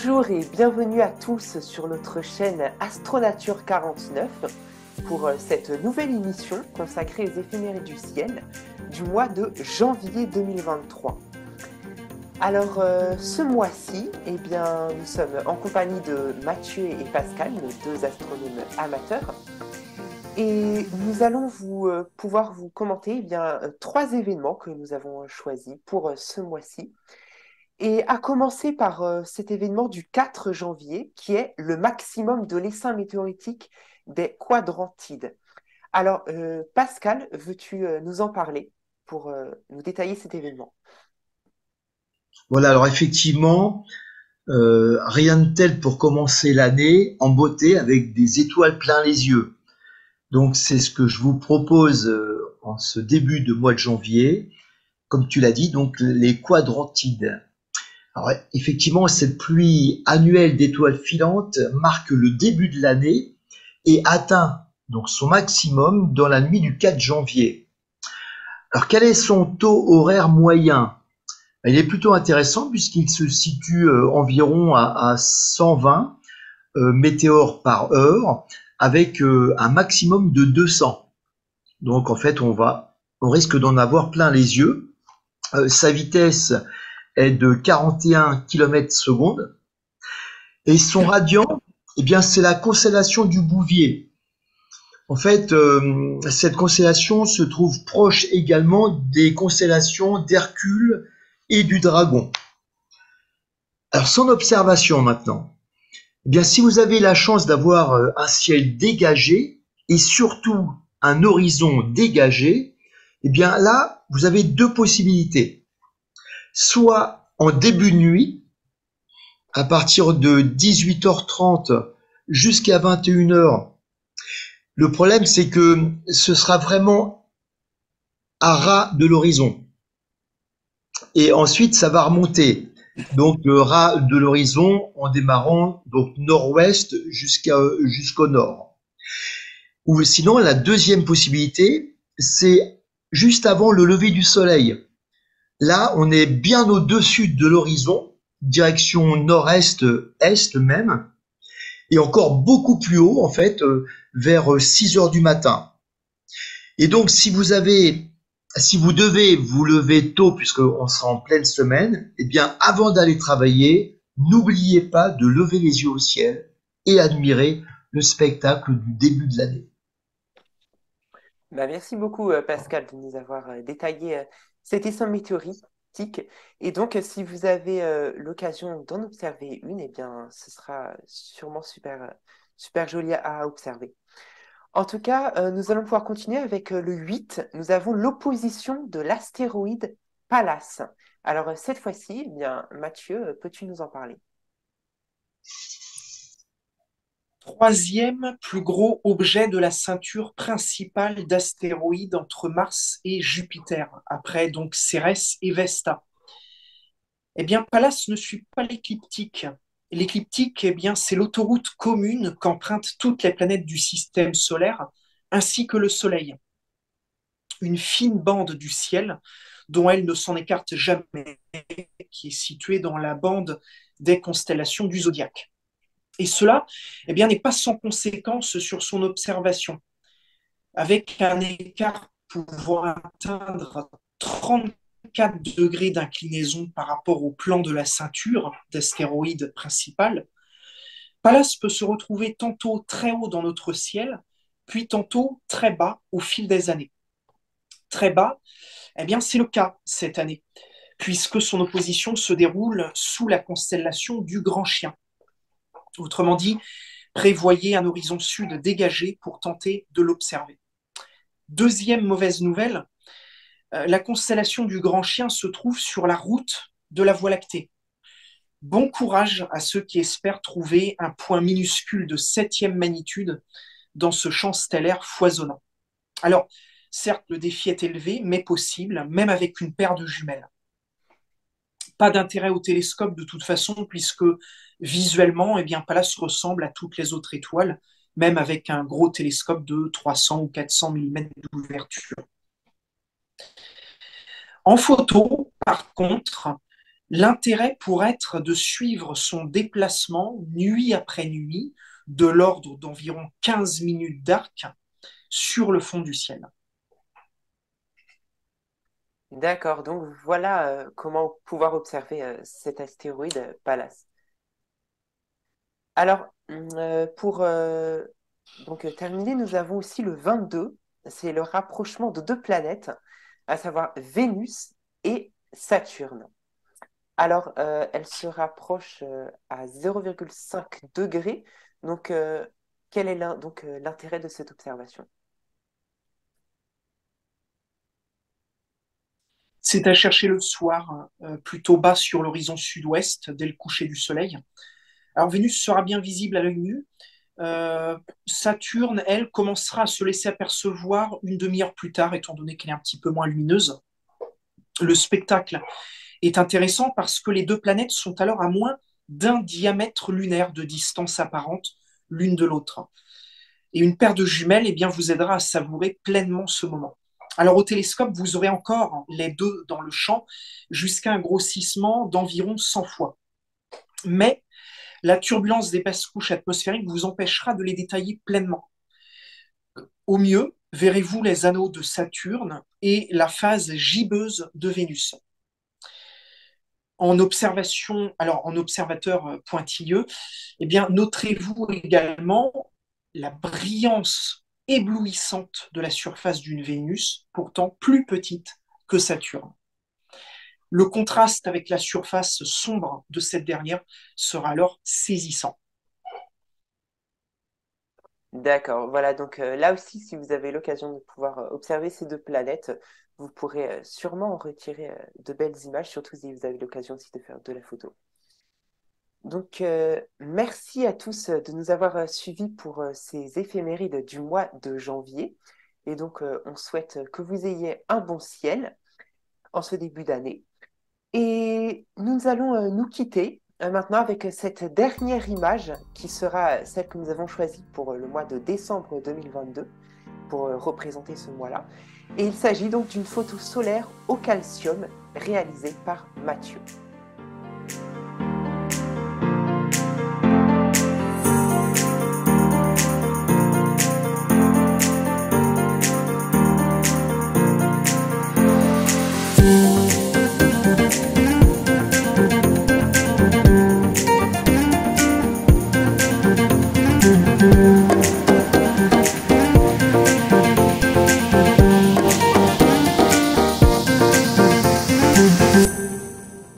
Bonjour et bienvenue à tous sur notre chaîne Astronature 49 pour cette nouvelle émission consacrée aux éphémérides du ciel du mois de janvier 2023. Alors ce mois-ci, nous sommes en compagnie de Mathieu et Pascal, nos deux astronomes amateurs, et nous allons pouvoir vous commenter trois événements que nous avons choisis pour ce mois-ci. Et à commencer par cet événement du 4 janvier, qui est le maximum de l'essaim météoritique des Quadrantides. Alors, Pascal, veux-tu nous en parler pour nous détailler cet événement? Voilà, alors effectivement, rien de tel pour commencer l'année en beauté avec des étoiles plein les yeux. Donc c'est ce que je vous propose en ce début de mois de janvier. Comme tu l'as dit, donc les quadrantides. Alors effectivement, cette pluie annuelle d'étoiles filantes marque le début de l'année et atteint donc son maximum dans la nuit du 4 janvier. Alors quel est son taux horaire moyen? Il est plutôt intéressant puisqu'il se situe environ à 120 météores par heure avec un maximum de 200. Donc en fait, on risque d'en avoir plein les yeux. Sa vitesse est de 41 km/s et son radiant, eh bien, c'est la constellation du Bouvier. En fait, cette constellation se trouve proche également des constellations d'Hercule et du Dragon. Alors, son observation maintenant. Eh bien, si vous avez la chance d'avoir un ciel dégagé et surtout un horizon dégagé, eh bien là, vous avez deux possibilités. Soit en début de nuit, à partir de 18h30 jusqu'à 21h. Le problème, c'est que ce sera vraiment à ras de l'horizon. Et ensuite, ça va remonter. Donc, le ras de l'horizon en démarrant donc nord-ouest jusqu'au nord. Ou sinon, la deuxième possibilité, c'est juste avant le lever du soleil. Là, on est bien au-dessus de l'horizon, direction nord-est, est même, et encore beaucoup plus haut, en fait, vers 6 heures du matin. Et donc, si vous devez vous lever tôt, puisqu'on sera en pleine semaine, eh bien, avant d'aller travailler, n'oubliez pas de lever les yeux au ciel et admirer le spectacle du début de l'année. Merci beaucoup, Pascal, de nous avoir détaillé cet essaim météoritique. Et donc, si vous avez l'occasion d'en observer une, ce sera sûrement super joli à observer. En tout cas, nous allons pouvoir continuer avec le 8. Nous avons l'opposition de l'astéroïde Pallas. Alors, cette fois-ci, Mathieu, peux-tu nous en parler? Troisième plus gros objet de la ceinture principale d'astéroïdes entre Mars et Jupiter, après donc Cérès et Vesta. Eh bien, Pallas ne suit pas l'écliptique. L'écliptique, c'est l'autoroute commune qu'empruntent toutes les planètes du système solaire, ainsi que le Soleil. Une fine bande du ciel, dont elle ne s'en écarte jamais, qui est située dans la bande des constellations du zodiaque. Et cela n'est pas sans conséquence sur son observation, avec un écart pouvant atteindre 34 degrés d'inclinaison par rapport au plan de la ceinture d'astéroïdes principale. Pallas peut se retrouver tantôt très haut dans notre ciel, puis tantôt très bas au fil des années. Très bas, c'est le cas cette année, puisque son opposition se déroule sous la constellation du Grand Chien. Autrement dit, prévoyez un horizon sud dégagé pour tenter de l'observer. Deuxième mauvaise nouvelle, la constellation du Grand Chien se trouve sur la route de la Voie lactée. Bon courage à ceux qui espèrent trouver un point minuscule de 7e magnitude dans ce champ stellaire foisonnant. Alors, certes, le défi est élevé, mais possible, même avec une paire de jumelles. Pas d'intérêt au télescope de toute façon, puisque visuellement, Pallas ressemble à toutes les autres étoiles, même avec un gros télescope de 300 ou 400 mm d'ouverture. En photo, par contre, L'intérêt pourrait être de suivre son déplacement nuit après nuit, de l'ordre d'environ 15 minutes d'arc, sur le fond du ciel. D'accord, donc voilà comment pouvoir observer cet astéroïde Pallas. Alors, pour terminer, nous avons aussi le 22, c'est le rapprochement de deux planètes, à savoir Vénus et Saturne. Alors, elles se rapprochent à 0,5 degrés. Donc, quel est l'intérêt de cette observation? C'est à chercher le soir, plutôt bas sur l'horizon sud-ouest, dès le coucher du soleil. Alors Vénus sera bien visible à l'œil nu. Saturne, elle, commencera à se laisser apercevoir une demi-heure plus tard, étant donné qu'elle est un petit peu moins lumineuse. Le spectacle est intéressant parce que les deux planètes sont alors à moins d'un diamètre lunaire de distance apparente l'une de l'autre. Et une paire de jumelles eh bien, vous aidera à savourer pleinement ce moment. Alors au télescope, vous aurez encore les deux dans le champ jusqu'à un grossissement d'environ 100 fois. Mais la turbulence des basses couches atmosphériques vous empêchera de les détailler pleinement. Au mieux, verrez-vous les anneaux de Saturne et la phase gibbeuse de Vénus. En observation, alors en observateur pointilleux, eh bien, noterez-vous également la brillance éblouissante de la surface d'une Vénus, pourtant plus petite que Saturne. Le contraste avec la surface sombre de cette dernière sera alors saisissant. D'accord, voilà, donc là aussi, si vous avez l'occasion de pouvoir observer ces deux planètes, vous pourrez sûrement en retirer de belles images, surtout si vous avez l'occasion aussi de faire de la photo. Donc, merci à tous de nous avoir suivis pour ces éphémérides du mois de janvier. Et donc, on souhaite que vous ayez un bon ciel en ce début d'année. Et nous allons nous quitter maintenant avec cette dernière image qui sera celle que nous avons choisie pour le mois de décembre 2022 pour représenter ce mois-là. Et il s'agit donc d'une photo solaire au calcium réalisée par Mathieu.